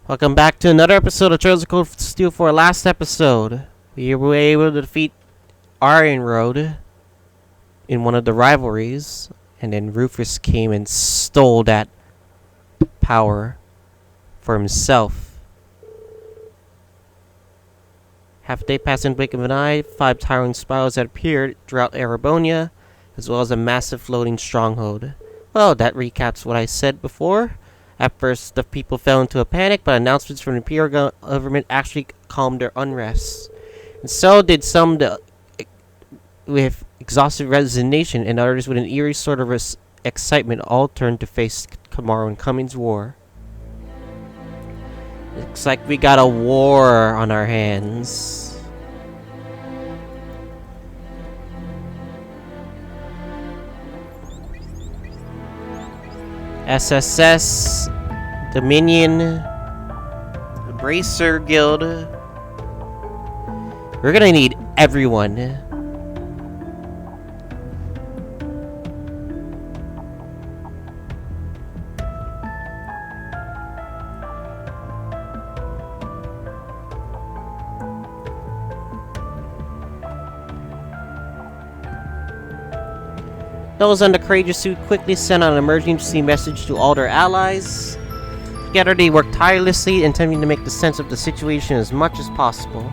Welcome back to another episode of Trails of Cold Steel. For our last episode, we were able to defeat Iron Road in one of the rivalries, and then Rufus came and stole that power for himself. Half a day passed in the blink of an eye. 5 towering spirals had appeared throughout Erebonia, as well as a massive floating stronghold. Well, that recaps what I said before. At first, the people fell into a panic, but announcements from the Imperial government actually calmed their unrest. And so did some with exhausted resignation, and others with an eerie sort of excitement, all turned to face tomorrow and coming's war. Looks like we got a war on our hands. SSS, Dominion, the Bracer Guild. We're gonna need everyone. Those on the courageous suit quickly sent out an emergency message to all their allies. Together they worked tirelessly, intending to make the sense of the situation as much as possible.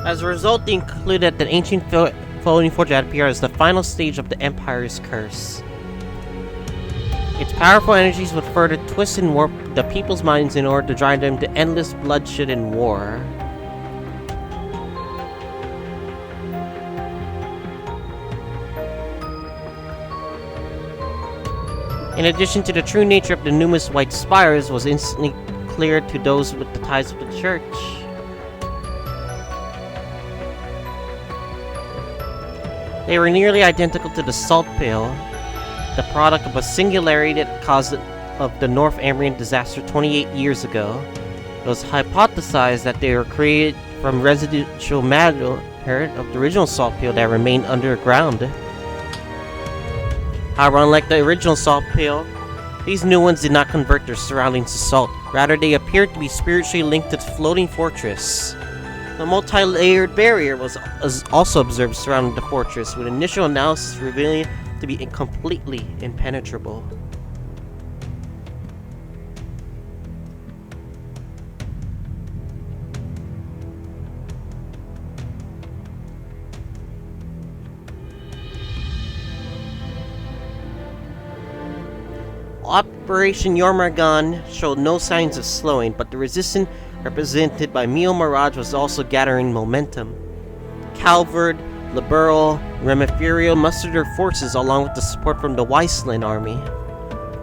As a result, they concluded that the ancient floating fortress had appeared as the final stage of the Empire's curse. Its powerful energies would further twist and warp the people's minds in order to drive them to endless bloodshed and war. In addition to the true nature of the numerous white spires was instantly clear to those with the ties of the church. They were nearly identical to the salt pail, the product of a singularity that caused of the North Ambrian disaster 28 years ago. It was hypothesized that they were created from residual matter of the original salt pail that remained underground. However, unlike the original salt pail, these new ones did not convert their surroundings to salt. Rather, they appeared to be spiritually linked to the floating fortress. A multi-layered barrier was also observed surrounding the fortress, with initial analysis revealing to be completely impenetrable. Operation Yormargan showed no signs of slowing, but the resistance represented by Mio Mirage was also gathering momentum. Calvard, Liberal, and Remifurio mustered their forces along with the support from the Weissland army.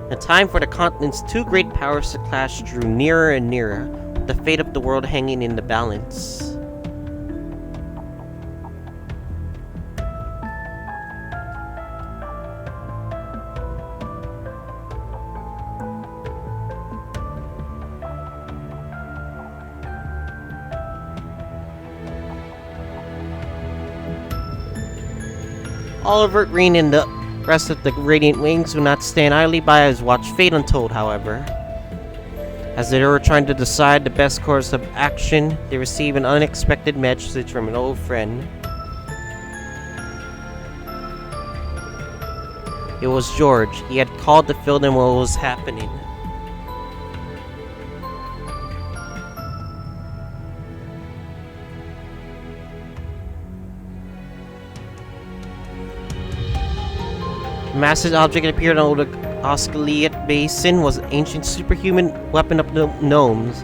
The time for the continent's two great powers to clash drew nearer and nearer, with the fate of the world hanging in the balance. Oliver, Rean, and the rest of the Radiant Wings would not stand idly by as watch fate untold, however. As they were trying to decide the best course of action, they received an unexpected message from an old friend. It was George. He had called to fill them what was happening. The massive object that appeared on the Osciliate Basin was an ancient superhuman weapon of the gnomes,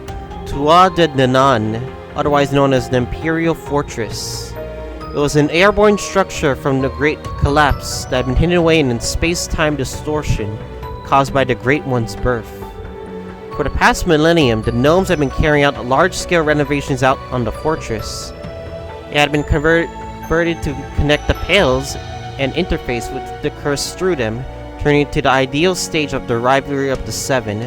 Tua de Danan, otherwise known as the Imperial Fortress. It was an airborne structure from the Great Collapse that had been hidden away in space-time distortion caused by the Great One's birth. For the past millennium, the gnomes had been carrying out large-scale renovations out on the fortress. It had been converted to connect the pales and interface with the curse through them, turning into the ideal stage of the rivalry of the Seven.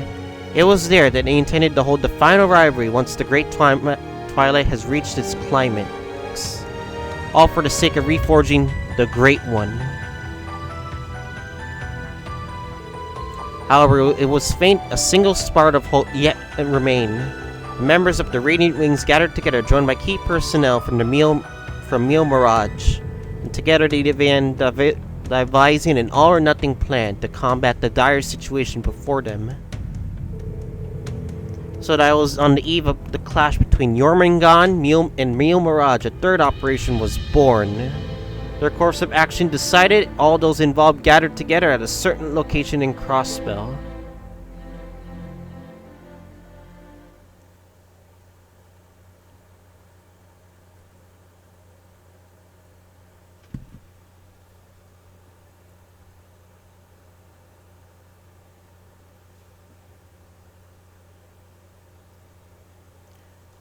It was there that they intended to hold the final rivalry once the Great Twilight has reached its climax, all for the sake of reforging the Great One. However, it was faint a single spark of hope yet remained. Members of the Radiant Wings gathered together, joined by key personnel from Mirage, and together they began devising an all-or-nothing plan to combat the dire situation before them. So that was on the eve of the clash between Jormungand and Mirage. A third operation was born. Their course of action decided, all those involved gathered together at a certain location in Crossspell.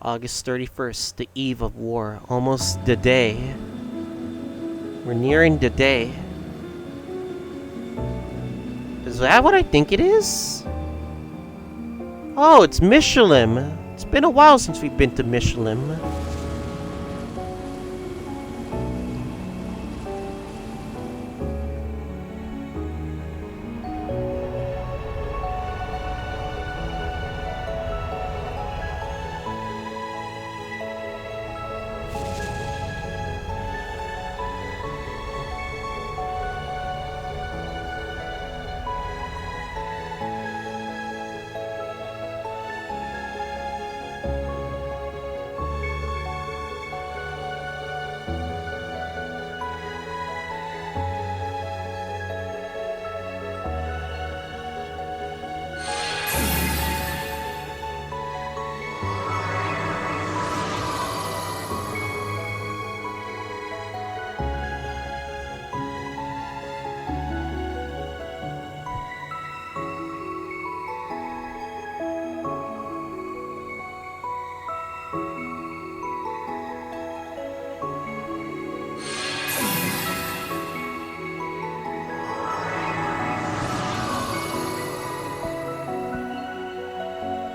August 31st, the eve of war, almost the day. We're nearing the day. Is that what I think it is? Oh, it's Mishelam. It's been a while since we've been to Mishelam.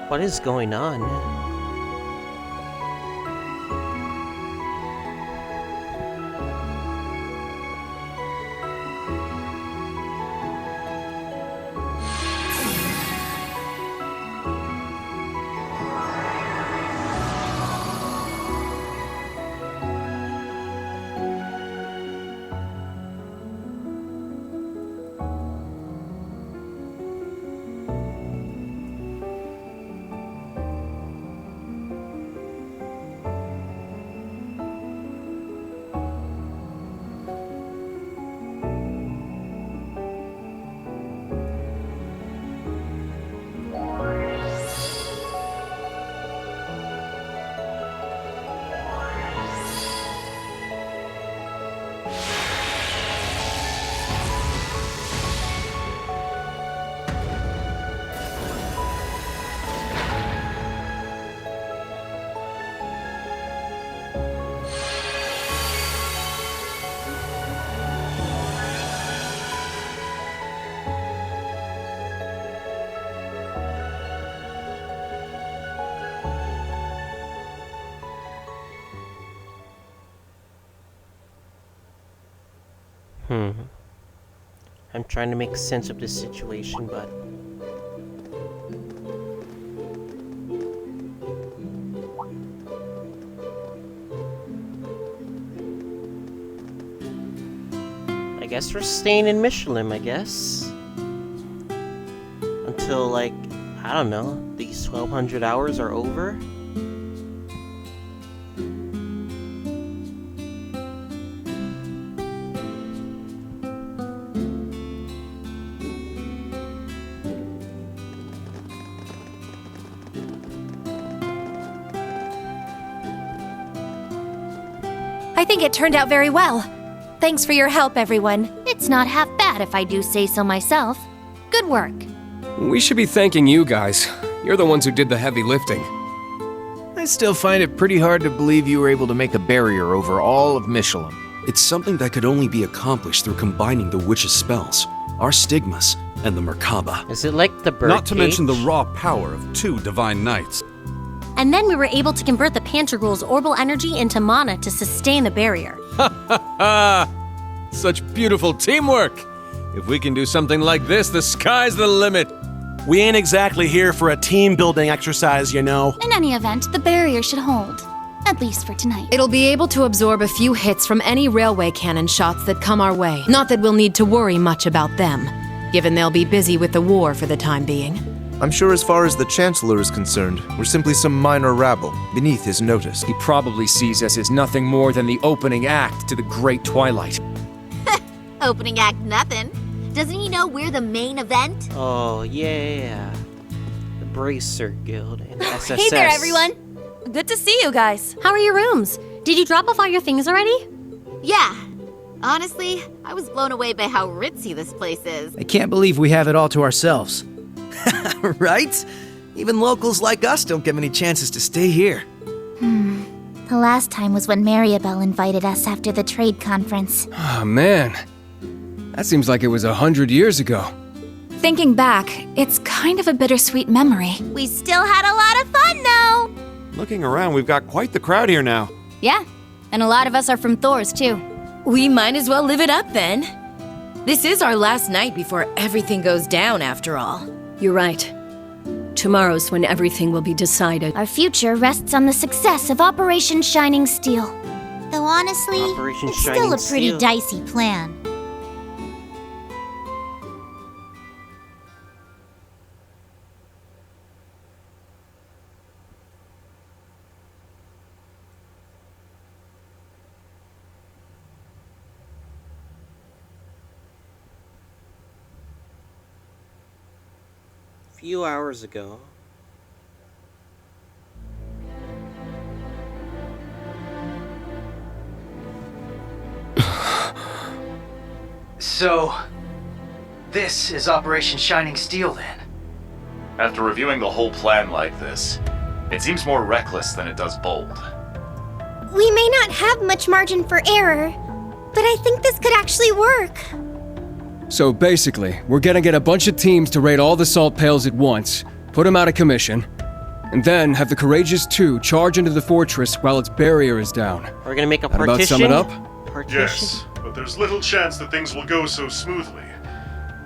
What is going on? I'm trying to make sense of this situation, but I guess we're staying in Mishelam, I guess. Until, like, I don't know, these 1200 hours are over? I think it turned out very well. Thanks for your help, everyone. It's not half bad if I do say so myself. Good work. We should be thanking you guys. You're the ones who did the heavy lifting. I still find it pretty hard to believe you were able to make a barrier over all of Mishelam. It's something that could only be accomplished through combining the witch's spells. our stigmas, and the Merkaba. Is it like the bird Not to mention the cage? raw power of 2 divine knights. And then we were able to convert the Panterghoul's orbital energy into mana to sustain the barrier. Such beautiful teamwork! If we can do something like this, the sky's the limit. We ain't exactly here for a team-building exercise, you know. In any event, the barrier should hold. At least for tonight. It'll be able to absorb a few hits from any railway cannon shots that come our way. Not that we'll need to worry much about them, given they'll be busy with the war for the time being. I'm sure as far as the Chancellor is concerned, we're simply some minor rabble, beneath his notice. He probably sees us as nothing more than the opening act to the Great Twilight. Opening act nothing. Doesn't he know we're the main event? Oh, yeah. The Bracer Guild and SSS. Hey there, everyone. Good to see you guys. How are your rooms? Did you drop off all your things already? Yeah. Honestly, I was blown away by how ritzy this place is. I can't believe we have it all to ourselves. Right? Even locals like us don't get many chances to stay here. The last time was when Maribel invited us after the trade conference. Oh, man. That seems like it was 100 years ago. Thinking back, it's kind of a bittersweet memory. We still had a lot of fun, though. Looking around, we've got quite the crowd here now. Yeah, and a lot of us are from Thor's, too. We might as well live it up then. This is our last night before everything goes down, after all. You're right. Tomorrow's when everything will be decided. Our future rests on the success of Operation Shining Steel. Though honestly, Operation it's Shining still a pretty Steel. dicey plan. A few hours ago. So, this is Operation Shining Steel then? After reviewing the whole plan like this, it seems more reckless than it does bold. We may not have much margin for error, but I think this could actually work. So basically, we're gonna get a bunch of teams to raid all the salt pails at once, put them out of commission, and then have the Courageous 2 charge into the fortress while its barrier is down. We're gonna make a That about partition. sum it up? Partition? Yes, but there's little chance that things will go so smoothly.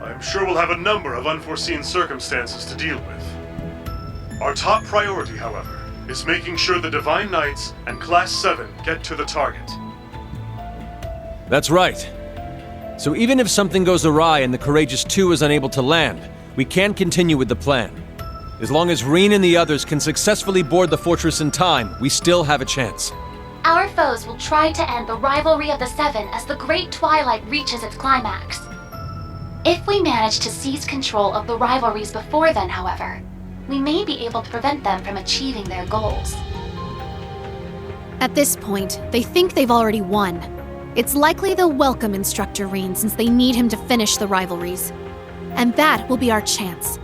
I'm sure we'll have a number of unforeseen circumstances to deal with. Our top priority, however, is making sure the Divine Knights and Class 7 get to the target. That's right. So even if something goes awry and the Courageous 2 is unable to land, we can continue with the plan. As long as Rean and the others can successfully board the fortress in time, we still have a chance. Our foes will try to end the rivalry of the Seven as the Great Twilight reaches its climax. If we manage to seize control of the rivalries before then, however, we may be able to prevent them from achieving their goals. At this point, they think they've already won. It's likely they'll welcome Instructor Rean since they need him to finish the rivalries. And that will be our chance.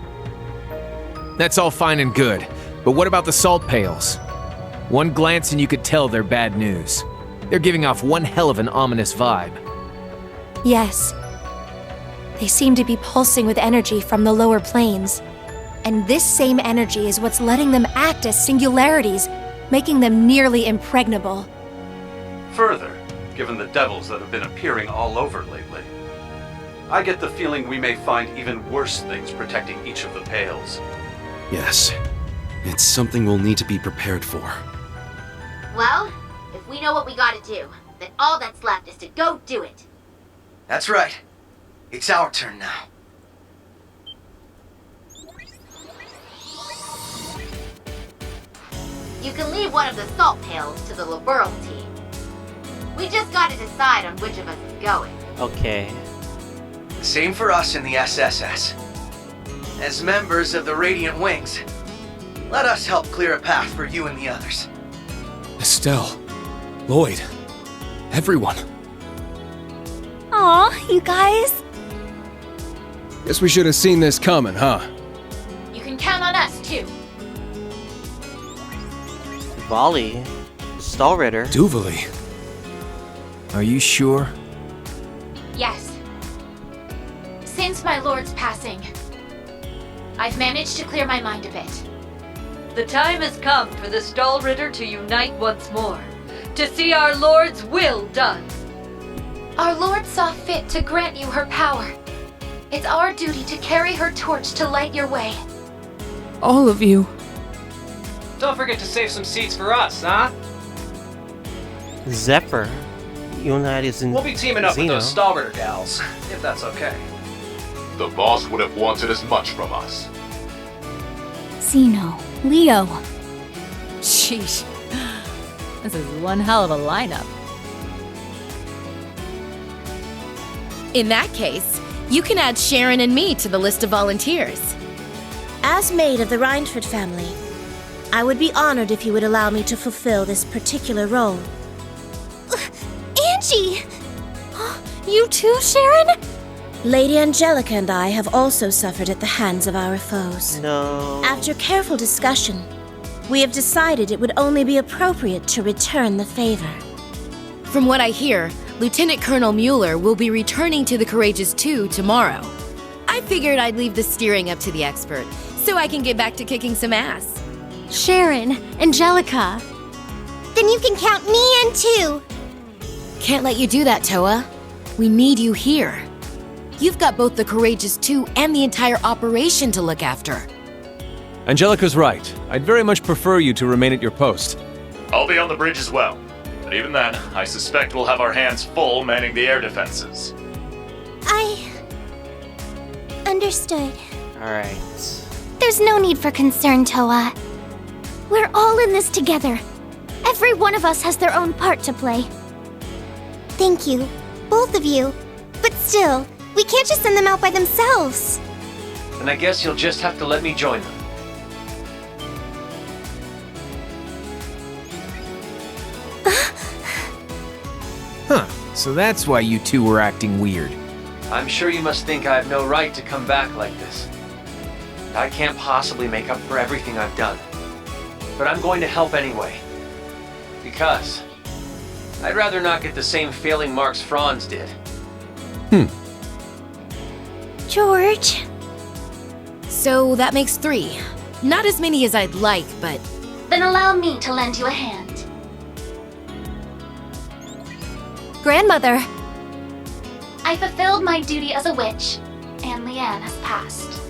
That's all fine and good, but what about the salt pails? One glance and you could tell they're bad news. They're giving off one hell of an ominous vibe. Yes. They seem to be pulsing with energy from the lower planes. And this same energy is what's letting them act as singularities, making them nearly impregnable. Further, given the devils that have been appearing all over lately, I get the feeling we may find even worse things protecting each of the pails. Yes, it's something we'll need to be prepared for. Well, if we know what we gotta do, then all that's left is to go do it. That's right. It's our turn now. You can leave one of the salt pails to the Liberal team. We just gotta decide on which of us is going. Okay. Same for us in the SSS. As members of the Radiant Wings, let us help clear a path for you and the others. Estelle, Lloyd, everyone. Aw, you guys. Guess we should have seen this coming, huh? You can count on us, too. Volley. Stallritter. Duvally. Are you sure? Yes. Since I've managed to clear my mind a bit. The time has come for the Stahlritter to unite once more, to see our Lord's will done. Our Lord saw fit to grant you her power. It's our duty to carry her torch to light your way. All of you. Don't forget to save some seats for us, huh? Zephyr. United in We'll be teaming up with those Stahlritter gals, if that's okay. The boss would have wanted as much from us. Zeno, Leo. Sheesh. This is one hell of a lineup. In that case, you can add Sharon and me to the list of volunteers. As maid of the Reinford family, I would be honored if you would allow me to fulfill this particular role. Angie! You too, Sharon? Lady Angelica and I have also suffered at the hands of our foes. No. After careful discussion, we have decided it would only be appropriate to return the favor. From what I hear, Lieutenant Colonel Mueller will be returning to the Courageous 2 tomorrow. I figured I'd leave the steering up to the expert, so I can get back to kicking some ass. Sharon, Angelica. Then you can count me in too. Can't let you do that, Toa. We need you here. You've got both the Courageous 2 and the entire operation to look after. Angelica's right. I'd very much prefer you to remain at your post. I'll be on the bridge as well. But even then, I suspect we'll have our hands full manning the air defenses. I... understood. Alright. There's no need for concern, Toa. We're all in this together. Every one of us has their own part to play. Thank you, both of you. But still, we can't just send them out by themselves. And I guess you'll just have to let me join them. Huh, so that's why you two were acting weird. I'm sure you must think I have no right to come back like this. I can't possibly make up for everything I've done. But I'm going to help anyway. Because I'd rather not get the same failing marks Franz did. George. So that makes 3. Not as many as I'd like, but... Then allow me to lend you a hand. Grandmother. I fulfilled my duty as a witch, and Leanne has passed.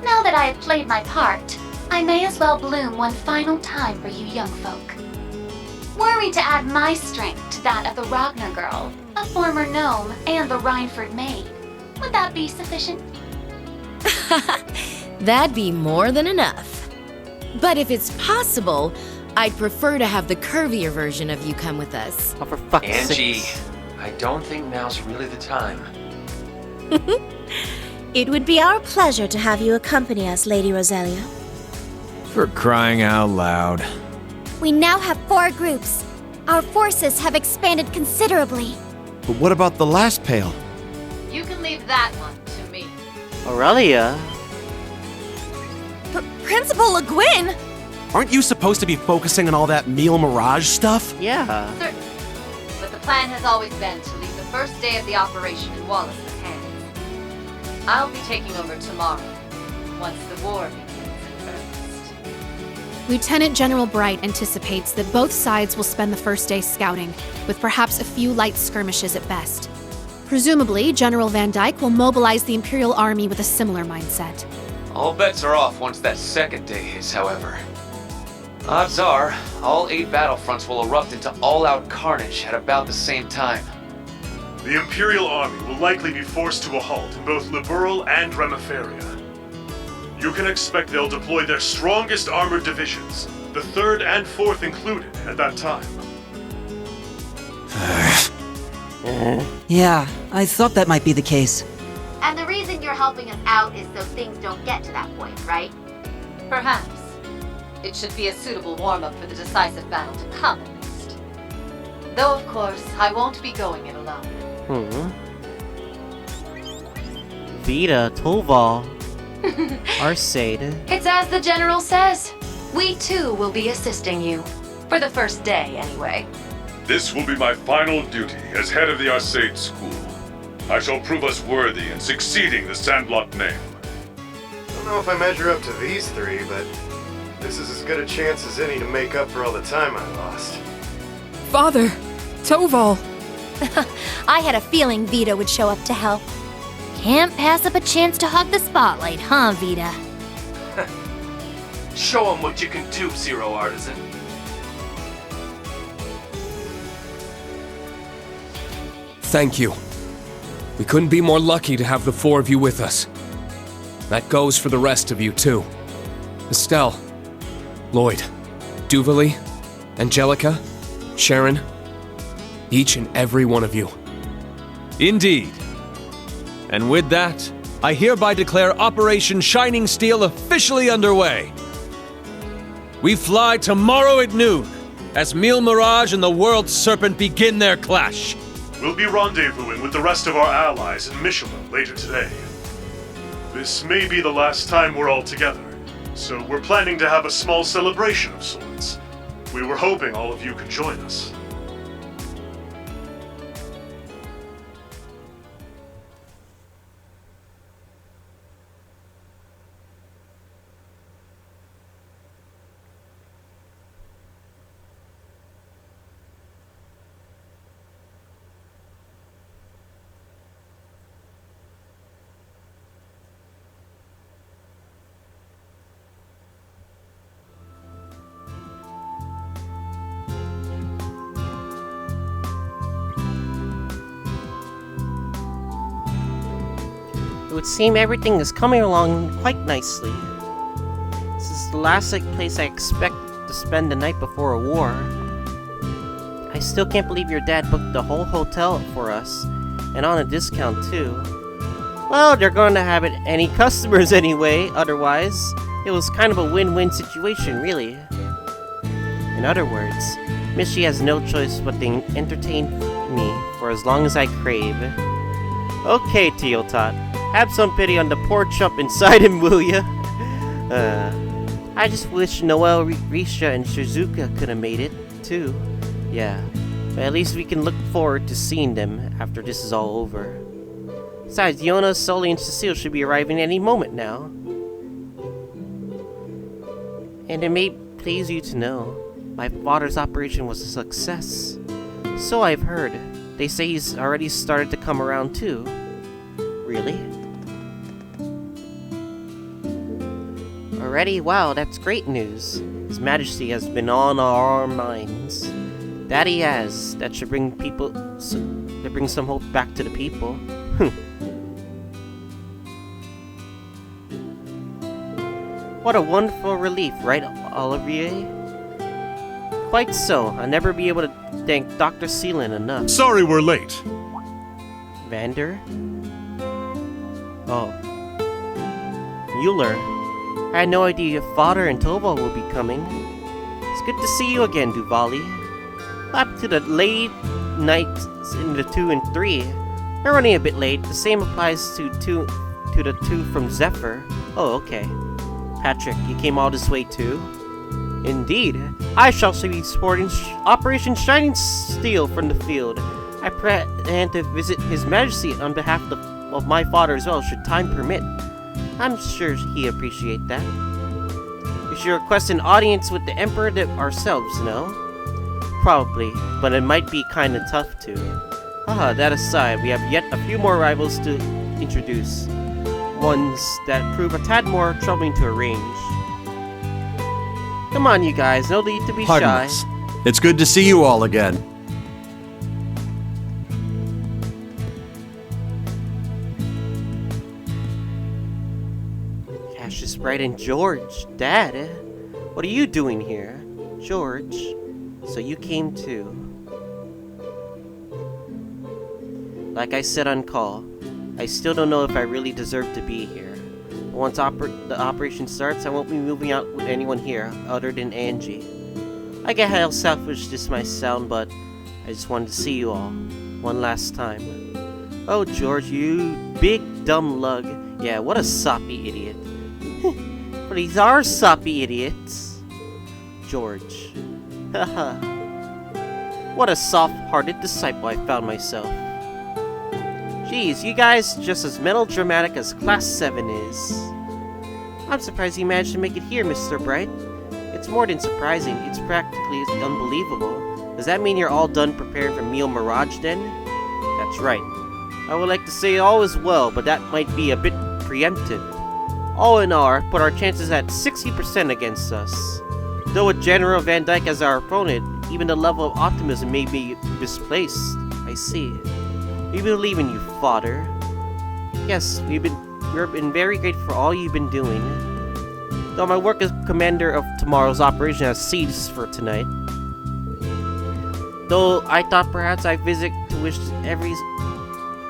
Now that I have played my part, I may as well bloom one final time for you young folk. Were we to add my strength to that of the Ragnar girl, a former gnome, and the Reinford maid, would that be sufficient? That'd be more than enough. But if it's possible, I'd prefer to have the curvier version of you come with us. Oh, for fuck's Angie, sake. I don't think now's really the time. It would be our pleasure to have you accompany us, Lady Roselia. For crying out loud. We now have 4 groups. Our forces have expanded considerably. But what about the last pail? You can leave that one to me. Aurelia? Principal Le Guin! Aren't you supposed to be focusing on all that meal mirage stuff? Yeah. Certainly. But the plan has always been to leave the first day of the operation in Wallace's hands. I'll be taking over tomorrow, once the war begins in earnest. Lieutenant General Bright anticipates that both sides will spend the first day scouting, with perhaps a few light skirmishes at best. Presumably, General Van Dyke will mobilize the Imperial Army with a similar mindset. All bets are off once that second day hits, however. Odds are, all 8 battlefronts will erupt into all-out carnage at about the same time. The Imperial Army will likely be forced to a halt in both Liberal and Remiferia. You can expect they'll deploy their strongest armored divisions, the 3rd and 4th included, at that time. Yeah, I thought that might be the case. And the reason you're helping us out is so things don't get to that point, right? Perhaps. It should be a suitable warm-up for the decisive battle to come, at least. Though, of course, I won't be going it alone. Vita, Toval, Arcade. It's as the General says. We too will be assisting you. For the first day, anyway. This will be my final duty as head of the Arcade School. I shall prove us worthy in succeeding the Sandlot name. don't know if I measure up to these three, but this is as good a chance as any to make up for all the time I lost. Father! Toval! I had a feeling Vita would show up to help. Can't pass up a chance to hog the spotlight, huh, Vita? Show him what you can do, Zero Artisan. Thank you. We couldn't be more lucky to have the four of you with us. That goes for the rest of you, too. Estelle, Lloyd, Duvalie, Angelica, Sharon, each and every one of you. Indeed. And with that, I hereby declare Operation Shining Steel officially underway. We fly tomorrow at noon, as Mille Mirage and the World Serpent begin their clash. We'll be rendezvousing with the rest of our allies in Mishelam later today. This may be the last time we're all together, so we're planning to have a small celebration of sorts. We were hoping all of you could join us. It would seem everything is coming along quite nicely. This is the last place I expect to spend the night before a war. I still can't believe your dad booked the whole hotel for us, and on a discount too. Well, they're going to have any customers anyway, otherwise, it was kind of a win-win situation, really. In other words, Mishy has no choice but to entertain me for as long as I crave. Okay, Teotot. Have some pity on the poor chump inside him, will ya? I just wish Noelle, Risha, and Shizuka could have made it, too. Yeah, but at least we can look forward to seeing them after this is all over. Besides, Yona, Sully, and Cecile should be arriving any moment now. And it may please you to know, my father's operation was a success. So I've heard. They say he's already started to come around, too. Really? Already? Wow, that's great news. His Majesty has been on our minds. That he has. That should bring some hope back to the people. What a wonderful relief, right, Olivier? Quite so. I'll never be able to thank Dr. Seelan enough. Sorry we're late. Vander? Oh. Mueller. I had no idea your father and Toval will be coming. It's good to see you again, Duvalie. Up to the late nights in the 2 and 3. You're running a bit late. The same applies to the 2 from Zephyr. Oh, okay. Patrick, you came all this way too? Indeed. I shall be supporting Operation Shining Steel from the field. I plan to visit His Majesty on behalf of my father as well, should time permit. I'm sure he appreciate that. We should request an audience with the Emperor ourselves, no? Probably, but it might be kinda tough to. Haha, that aside, we have yet a few more rivals to introduce. Ones that prove a tad more troubling to arrange. Come on, you guys, no need to be Pardon shy. us. It's good to see you all again. Cassius Bright and George, Dad, what are you doing here? George, so you came too. Like I said on call, I still don't know if I really deserve to be here. But once the operation starts, I won't be moving out with anyone here other than Angie. I get how selfish this might sound, but I just wanted to see you all one last time. Oh, George, you big dumb lug. Yeah, what a soppy idiot. But these are soppy idiots. George. Haha. What a soft-hearted disciple I found myself. Geez, you guys just as melodramatic as Class 7 is. I'm surprised you managed to make it here, Mr. Bright. It's more than surprising, it's practically unbelievable. Does that mean you're all done preparing for Meal Mirage then? That's right. I would like to say all is well, but that might be a bit preemptive. All in all, put our chances at 60% against us. Though with General Van Dyke as our opponent, even the level of optimism may be misplaced. I see. We believe in you, Father. Yes, we've been very grateful for all you've been doing. Though my work as commander of tomorrow's operation has ceased for tonight. Though I thought perhaps I'd visit to wish every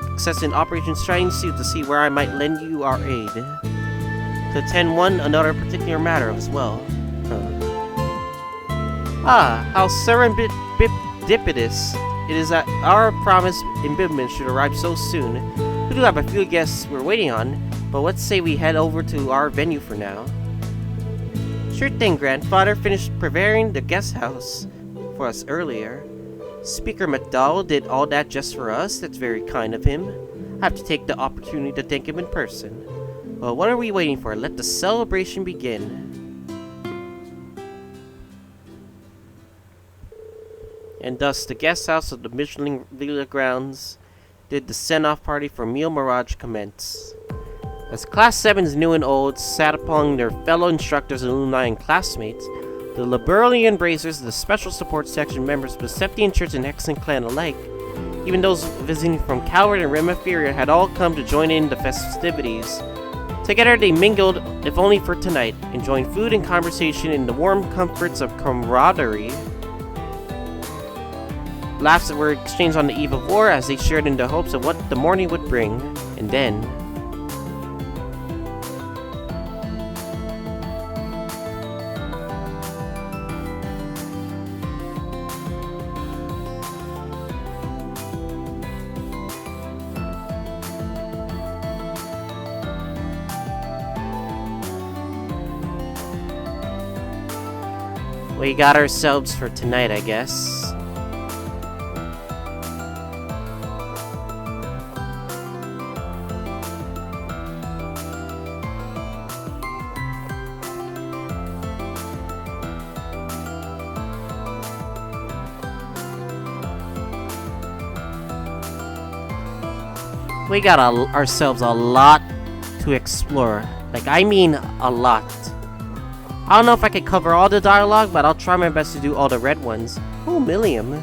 success in Operation Shining Suit to see where I might lend you our aid. To attend another particular matter as well. How serendipitous it is that our promised embodiment should arrive so soon. We do have a few guests we're waiting on, but let's say we head over to our venue for now. Sure thing, Grandfather finished preparing the guest house for us earlier. Speaker McDowell did all that just for us. That's very kind of him. I have to take the opportunity to thank him in person. Well, what are we waiting for? Let the celebration begin. And thus, the guest house of the Mishelam Villa grounds did the send-off party for Meal Mirage commence. As Class 7s new and old sat upon their fellow instructors, alumni, and classmates, the Liberalian Embracers, the Special Support Section members of the Septian Church and Hexen Clan alike, even those visiting from Calvert and Rim Inferior, had all come to join in the festivities. Together they mingled, if only for tonight, enjoying food and conversation in the warm comforts of camaraderie. Laughs that were exchanged on the eve of war as they shared in the hopes of what the morning would bring. And then... we got ourselves for tonight, I guess. We got ourselves a lot to explore. Like, I mean a lot. I don't know if I can cover all the dialogue, but I'll try my best to do all the red ones. Oh, Milliam.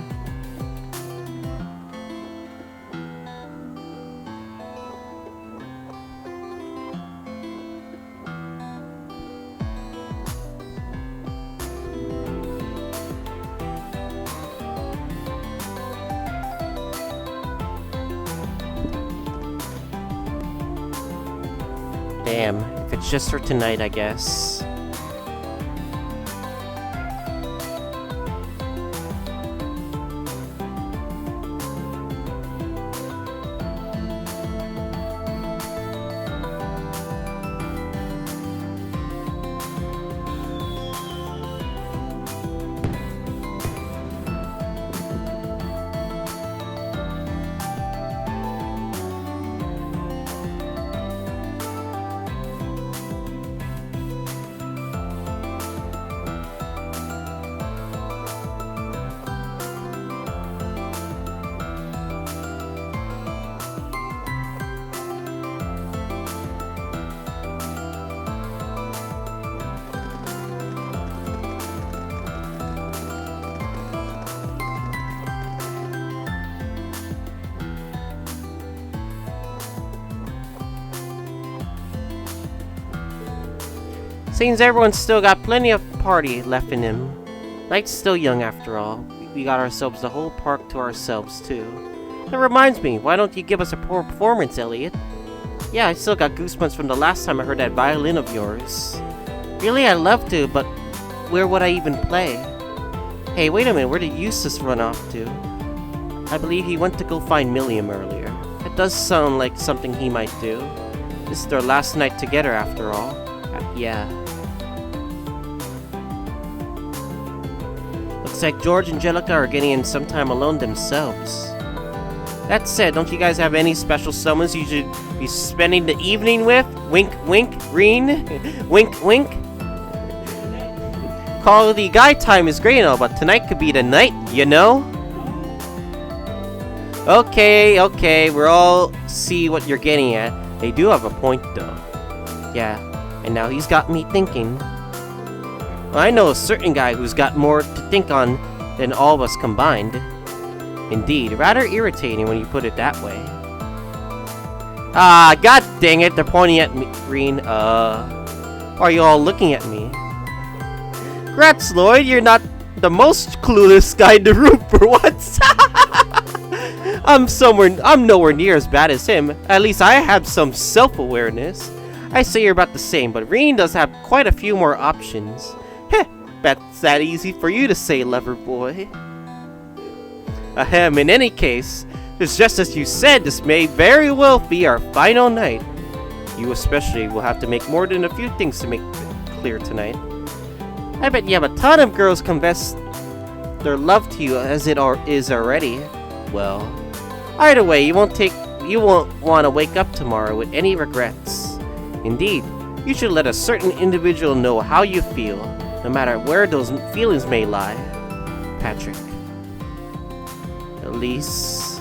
Damn, if it's just for tonight, I guess. Seems everyone's still got plenty of party left in him. Night's still young after all. We got ourselves the whole park to ourselves too. That reminds me, why don't you give us a performance, Elliot? Yeah, I still got goosebumps from the last time I heard that violin of yours. Really, I'd love to, but where would I even play? Hey, wait a minute, where did Eustace run off to? I believe he went to go find Milliam earlier. It does sound like something he might do. This is their last night together after all. Yeah. Looks like George and Angelica are getting in some time alone themselves. That said, don't you guys have any special summons you should be spending the evening with? Wink, wink, Rean. Wink, wink. Quality guy time is great and all, but tonight could be the night, you know? Okay, okay, we're all see what you're getting at. They do have a point, though. Yeah, and now he's got me thinking. Well, I know a certain guy who's got more to think on than all of us combined. Indeed, rather irritating when you put it that way. Ah, god dang it, they're pointing at me, Rean. Why are you all looking at me? Congrats, Lloyd, you're not the most clueless guy in the room for once. I'm nowhere near as bad as him. At least I have some self-awareness. I say you're about the same, but Rean does have quite a few more options. Heh, that's that easy for you to say, lover boy. Ahem, in any case, it's just as you said, this may very well be our final night. You especially will have to make more than a few things to make clear tonight. I bet you have a ton of girls confess their love to you as it is already. Well, either way, you won't want to wake up tomorrow with any regrets. Indeed, you should let a certain individual know how you feel, no matter where those feelings may lie. Patrick. At least,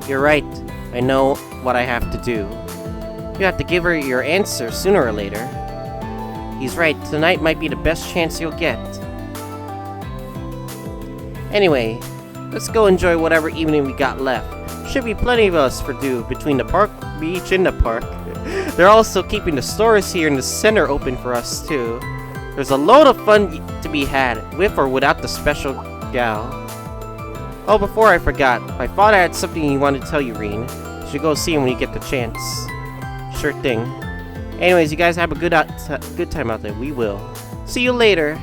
you're right. I know what I have to do. You have to give her your answer sooner or later. He's right, tonight might be the best chance you'll get. Anyway, let's go enjoy whatever evening we got left. Should be plenty of us for do between the beach and the park. They're also keeping the stores here in the center open for us too. There's a load of fun to be had, with or without the special gal. Oh, before I forgot, my father had something he wanted to tell you, Rean. You should go see him when you get the chance. Sure thing. Anyways, you guys have a good time out there. We will. See you later.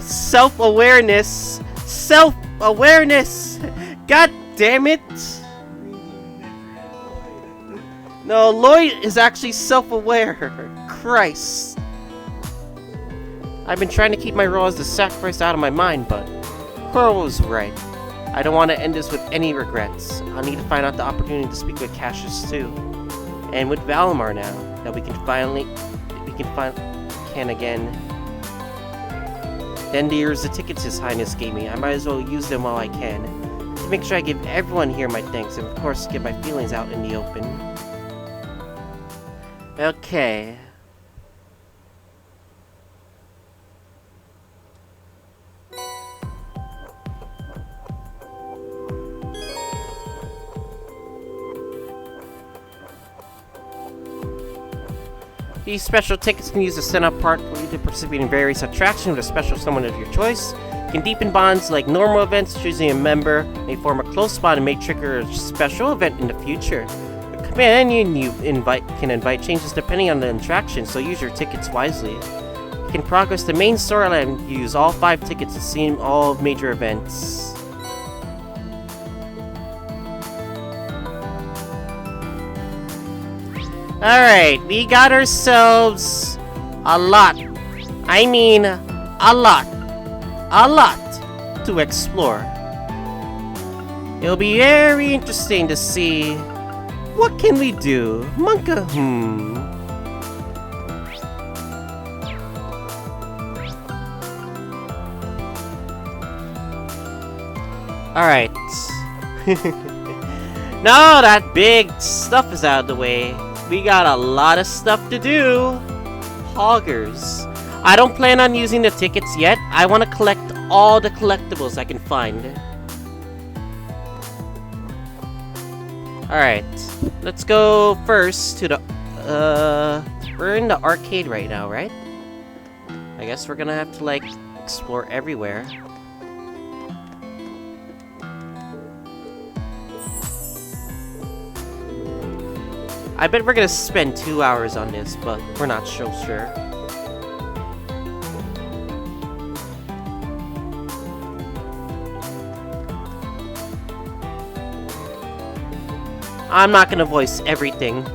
Self-awareness. Self-awareness. God damn it. No, Lloyd is actually self-aware. Christ. I've been trying to keep my role as the sacrifice out of my mind, but Coral was right. I don't want to end this with any regrets. I'll need to find out the opportunity to speak with Cassius too. And with Valimar now, that we can again. Then there's the tickets His Highness gave me. I might as well use them while I can. To make sure I give everyone here my thanks, and of course get my feelings out in the open. Okay. These special tickets can use the setup part for you to participate in various attractions with a special someone of your choice. You can deepen bonds like normal events. Choosing a member may form a close bond and may trigger a special event in the future. The companion you can invite changes depending on the attraction, so use your tickets wisely. You can progress the main storyline and use all 5 tickets to see all major events. Alright, we got ourselves a lot. I mean, a lot to explore. It'll be very interesting to see what can we do. Monka, Alright. Now that big stuff is out of the way, we got a lot of stuff to do. Poggers. I don't plan on using the tickets yet. I want to collect all the collectibles I can find. Alright. Let's go first to the... we're in the arcade right now, right? I guess we're gonna have to, like, explore everywhere. I bet we're gonna spend 2 hours on this, but we're not so sure. I'm not gonna voice everything.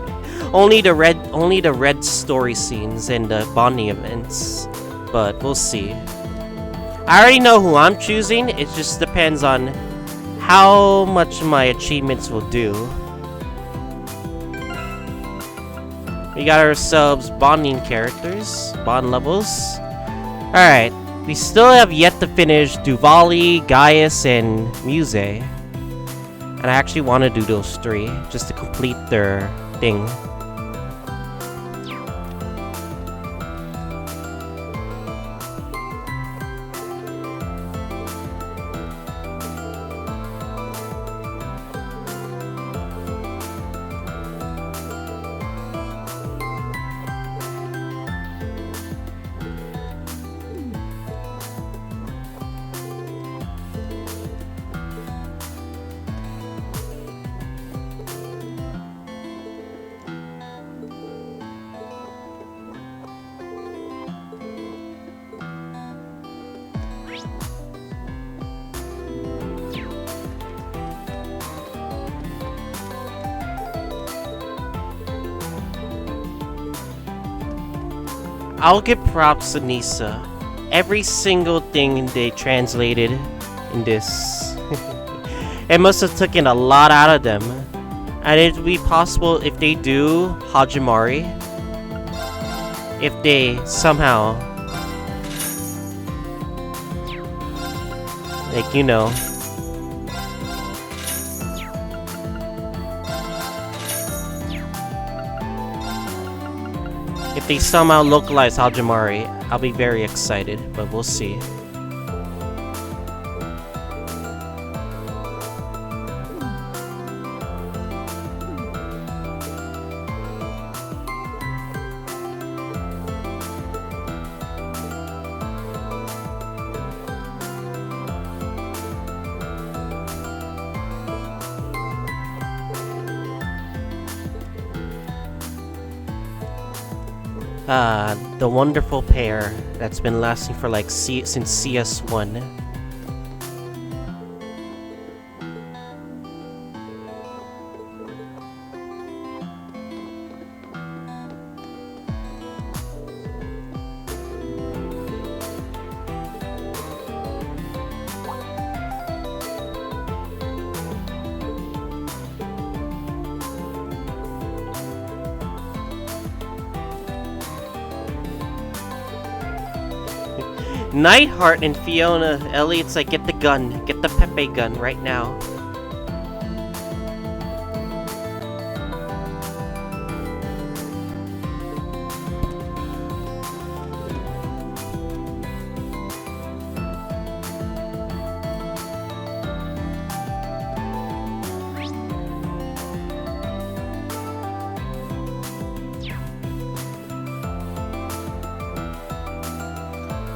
Only the red story scenes and the bonding events. But we'll see. I already know who I'm choosing. It just depends on how much my achievements will do. We got ourselves bonding characters, bond levels. Alright, we still have yet to finish Duvali, Gaius, and Muse. And I actually want to do those 3 just to complete their thing. I'll give props to Nisa. Every single thing they translated in this, it must have taken a lot out of them. And it would be possible if they do Hajimari, if they somehow, like, you know, if they somehow localize Hajimari, I'll be very excited, but we'll see. The wonderful pair that's been lasting for like since CS1. Nightheart and Fiona, Elliot's like, get the gun, get the Pepe gun right now.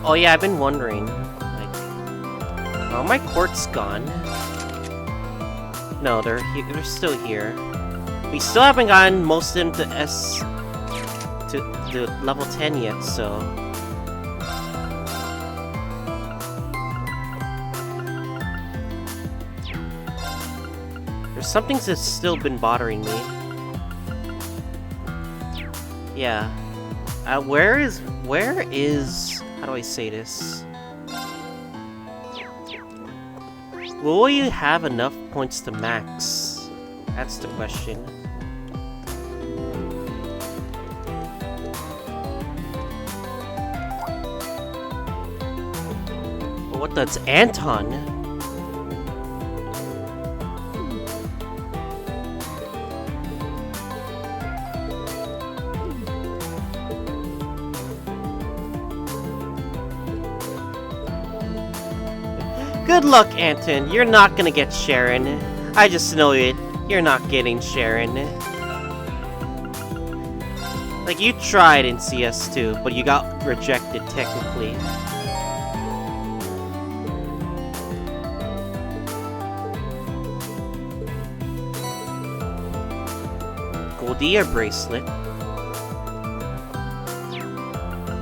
Oh yeah, I've been wondering, like, are my quartz gone? No, they're still here. We still haven't gotten most of them to level 10 yet, so. There's something that's still been bothering me. Yeah. Where is, how do I say this? Will you have enough points to max? That's the question. Well, what does Anton? Good luck, Anton. You're not gonna get Sharon. I just know it. You're not getting Sharon. Like, you tried in CS2, but you got rejected technically. Goldia bracelet.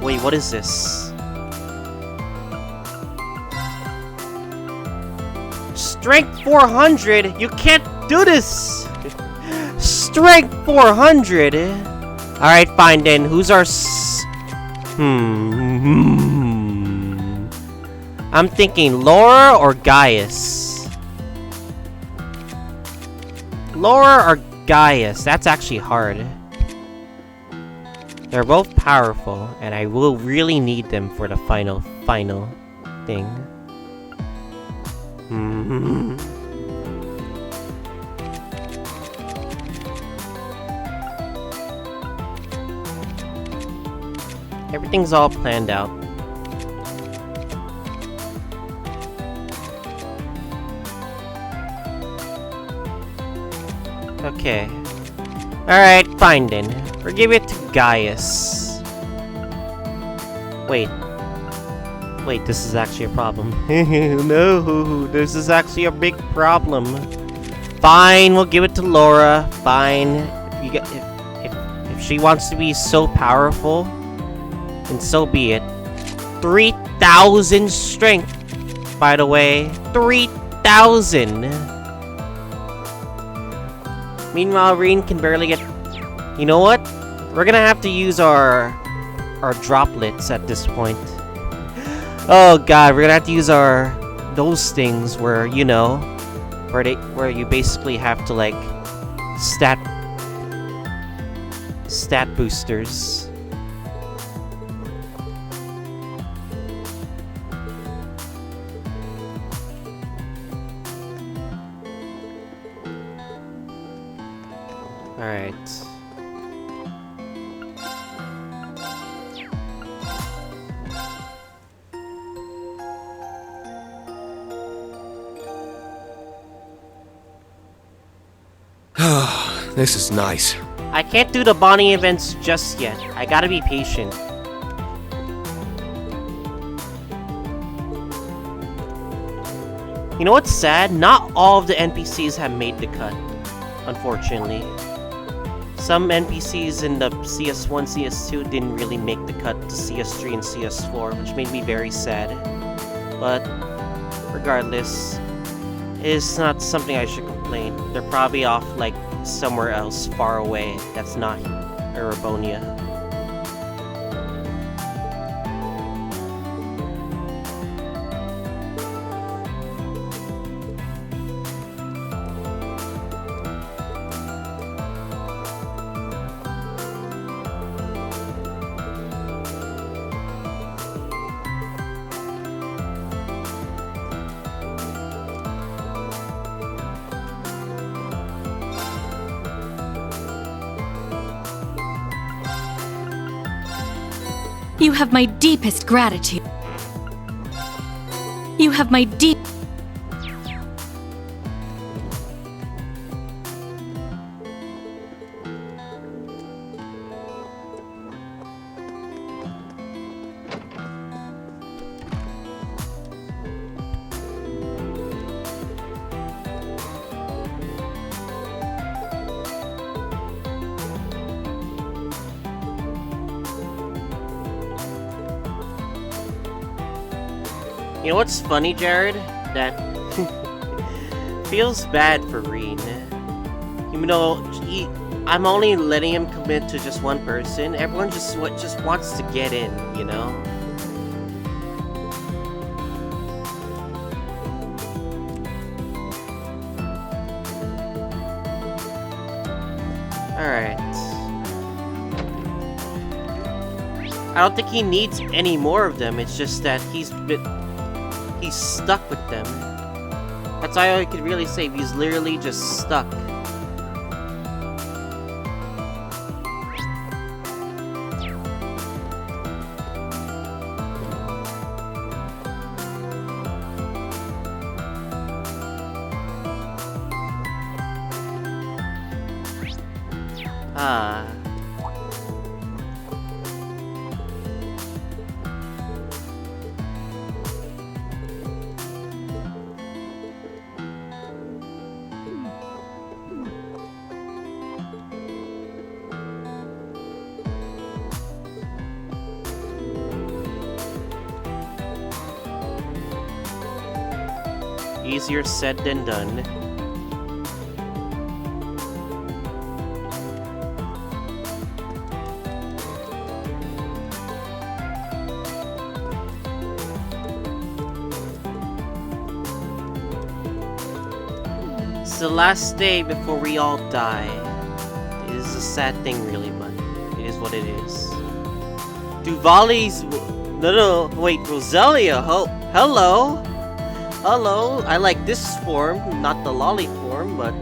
Wait, what is this? Strength 400? You can't do this! Strength 400? Alright, fine then. Who's our I'm thinking Laura or Gaius. Laura or Gaius? That's actually hard. They're both powerful, and I will really need them for the final thing. Everything's all planned out. Okay. Alright, fine then. We'll give it to Gaius. Wait, this is actually a problem. No, this is actually a big problem. Fine, we'll give it to Laura. Fine. If she wants to be so powerful, then so be it. 3,000 strength, by the way. 3,000! Meanwhile, Rean can barely get... You know what? We're gonna have to use our droplets at this point. Oh god, we're gonna have to use those things where, you know, where you basically have to like stat boosters. Alright. This is nice. I can't do the bonding events just yet. I gotta be patient. You know what's sad? Not all of the NPCs have made the cut, unfortunately. Some NPCs in the CS1, CS2 didn't really make the cut to CS3 and CS4, which made me very sad. But, regardless, it's not something I should complain. They're probably off, like, somewhere else far away that's not Erebonia. You have my deepest gratitude. You have my deep... You know what's funny, Jared? That feels bad for Rean. Even though I'm only letting him commit to just one person, everyone just wants to get in, you know? Alright. I don't think he needs any more of them, it's just that he's stuck with them. That's all I could really say. He's literally just stuck. Ah. Easier said than done. It's the last day before we all die. It is a sad thing, really, but it is what what it is. Duvali's... No, wait, Roselia, hello? Hello, I like this form, not the lolly form, but...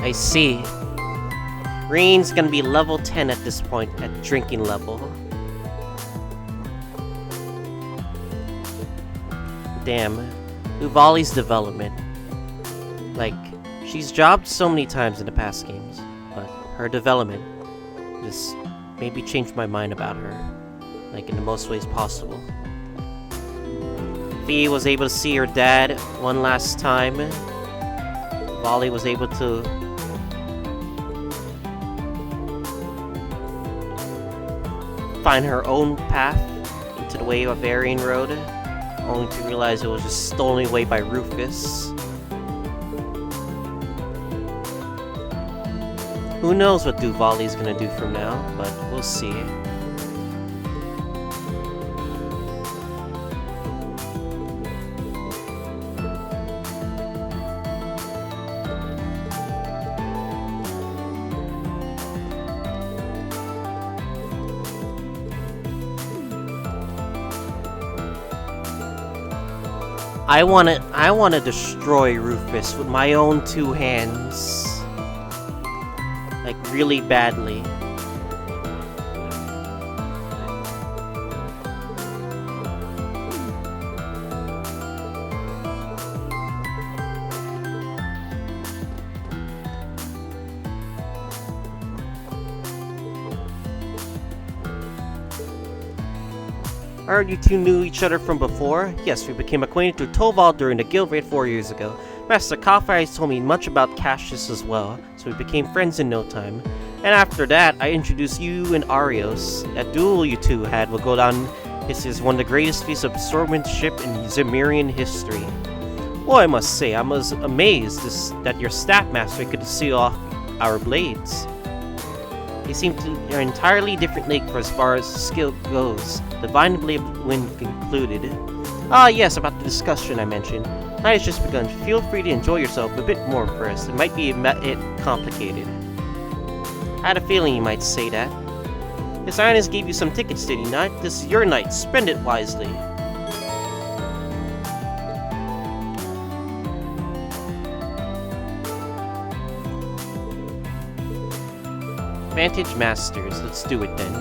I see. Rean's gonna be level 10 at this point, at drinking level. Damn. Uvali's development. Like, she's jobbed so many times in the past games, but her development just made me change my mind about her, like in the most ways possible. Fee was able to see her dad one last time. Uvali was able to find her own path into the way of Arian Road, only to realize it was just stolen away by Rufus. Who knows what Duvali's gonna do from now, but we'll see. I wanna destroy Rufus with my own two hands. Like, really badly. I heard you two knew each other from before. Yes, we became acquainted through Toval during the guild raid 4 years ago. Master Kafai told me much about Cassius as well, so we became friends in no time. And after that, I introduced you and Arios. That duel you two had will go down as one of the greatest feats of swordsmanship in Zemirian history. Well, I must say, I was amazed that your staff master could see off our blades. They seem to be an entirely different league for as far as skill goes, Divine Blade when concluded. Ah yes, about the discussion I mentioned. Night has just begun. Feel free to enjoy yourself a bit more first. It might be a bit complicated. I had a feeling you might say that. His Highness gave you some tickets, did he not? This is your night. Spend it wisely. Vantage Masters. Let's do it then.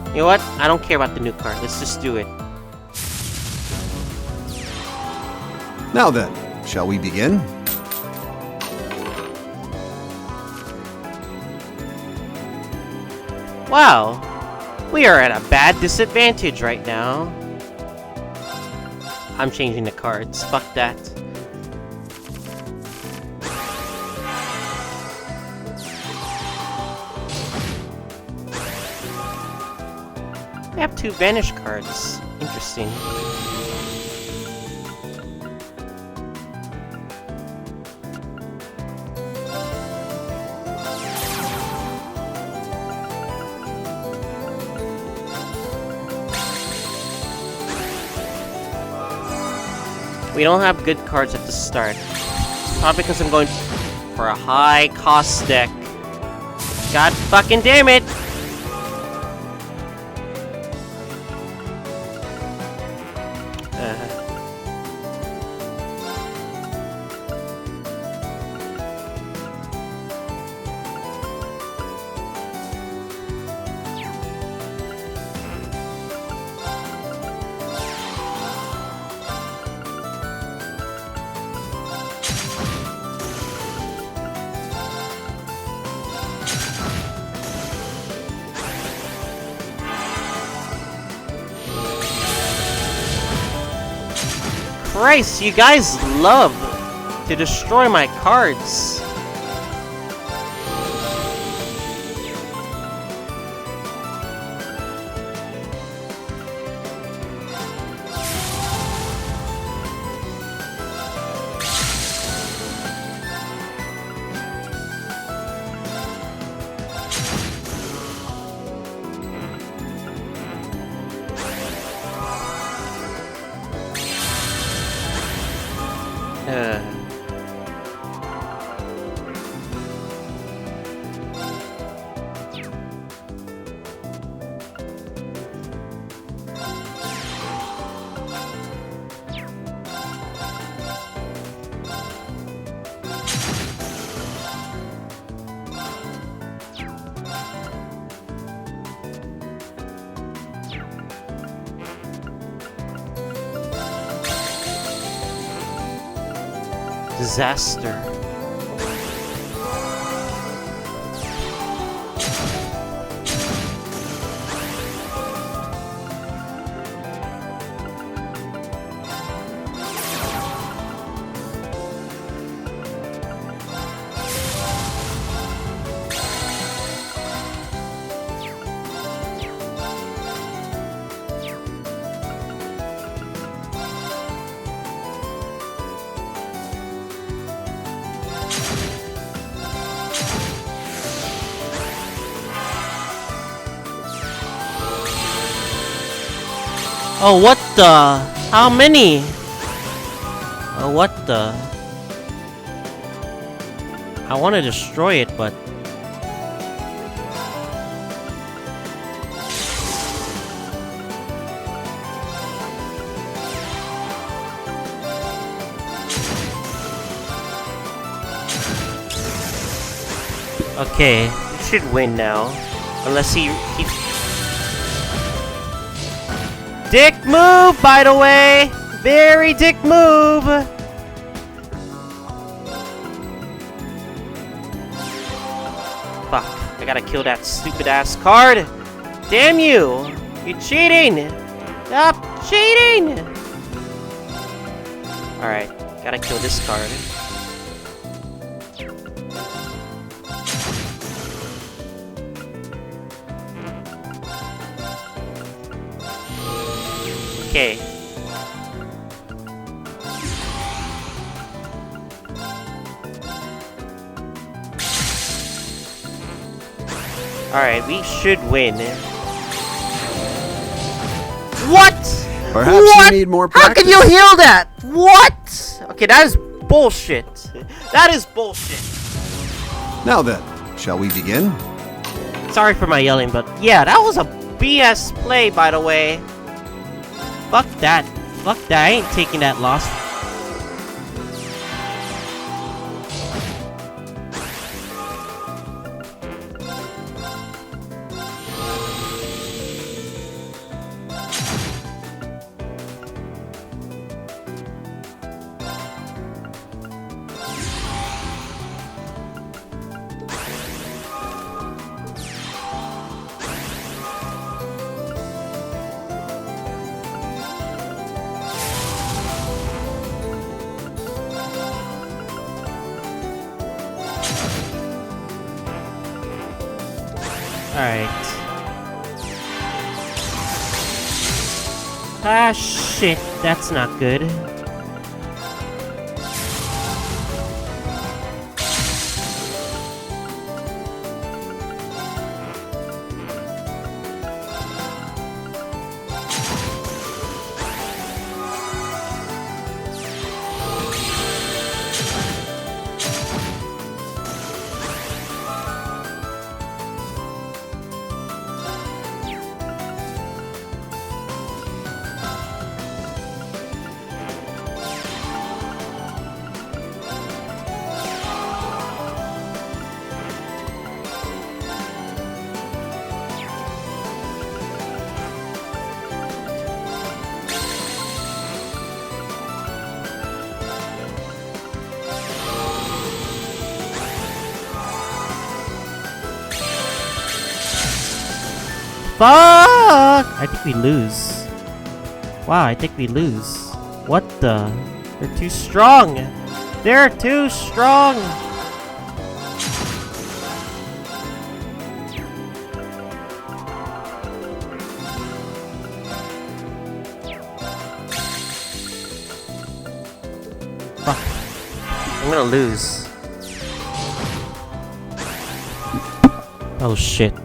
You know what? I don't care about the new card. Let's just do it. Now then, shall we begin? Wow. We are at a bad disadvantage right now. I'm changing the cards. Fuck that. I have 2 Vanish cards. Interesting. We don't have good cards at the start. Probably because I'm going for a high cost deck. God fucking damn it! Christ, you guys love to destroy my cards. Disaster. Oh, what the? How many? Oh, what the? I want to destroy it, but... Okay, we should win now. Unless he keeps... Dick move, by the way! Very dick move! Fuck, I gotta kill that stupid ass card! Damn you! You're cheating! Stop cheating! Alright, gotta kill this card. Okay. Alright, we should win. What? Perhaps what? you need more How practice. can you heal that? What? Okay, that is bullshit. That is bullshit. Now then, shall we begin? Sorry for my yelling, but yeah, that was a BS play, by the way. Fuck that. Fuck that. I ain't taking that loss. Alright. Ah, shit. That's not good. Fuck! I think we lose. Wow, I think we lose. What the? They're too strong! They're too strong! Fuck. I'm gonna lose. Oh shit.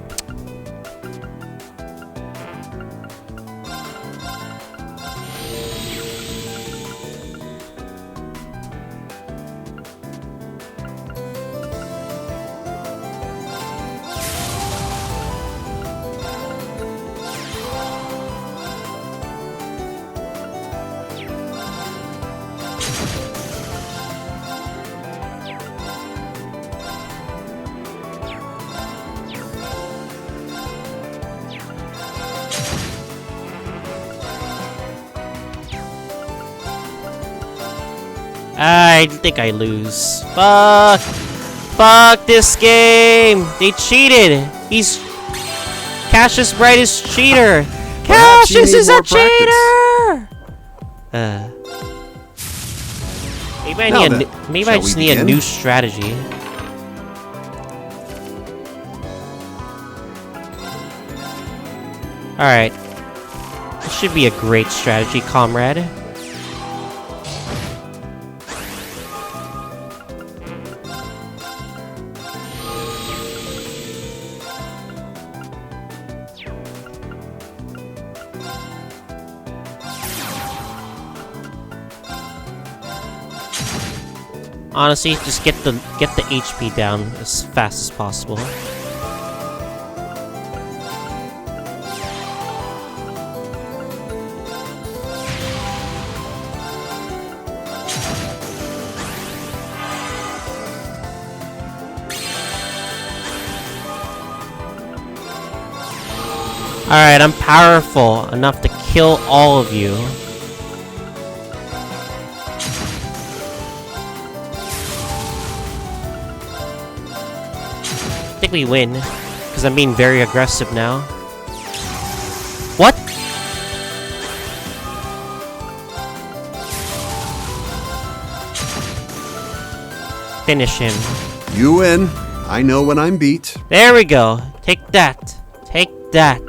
I think I lose. Fuck! Fuck this game! They cheated! Cassius Bright is cheater! Cassius is a cheater! Maybe I just need a new strategy. Alright. This should be a great strategy, comrade. Honestly, just get the HP down as fast as possible. Alright, I'm powerful enough to kill all of you. I think we win, because I'm being very aggressive now. What? Finish him. You win. I know when I'm beat. There we go. Take that. Take that.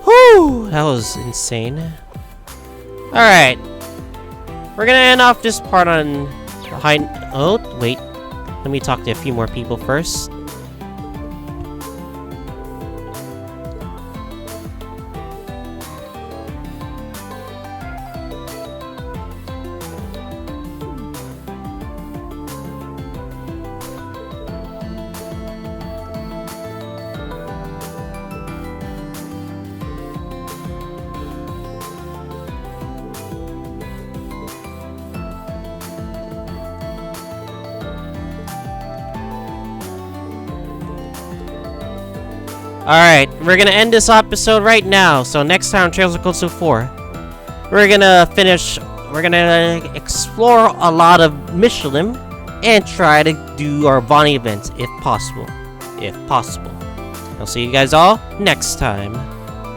Whew! That was insane. Alright. We're gonna end off this part on the high... Oh, wait. Let me talk to a few more people first. Alright, we're gonna end this episode right now. So next time, Trails of Cold Steel 4, we're gonna explore a lot of Mishelam and try to do our Bonnie events if possible. I'll see you guys all next time.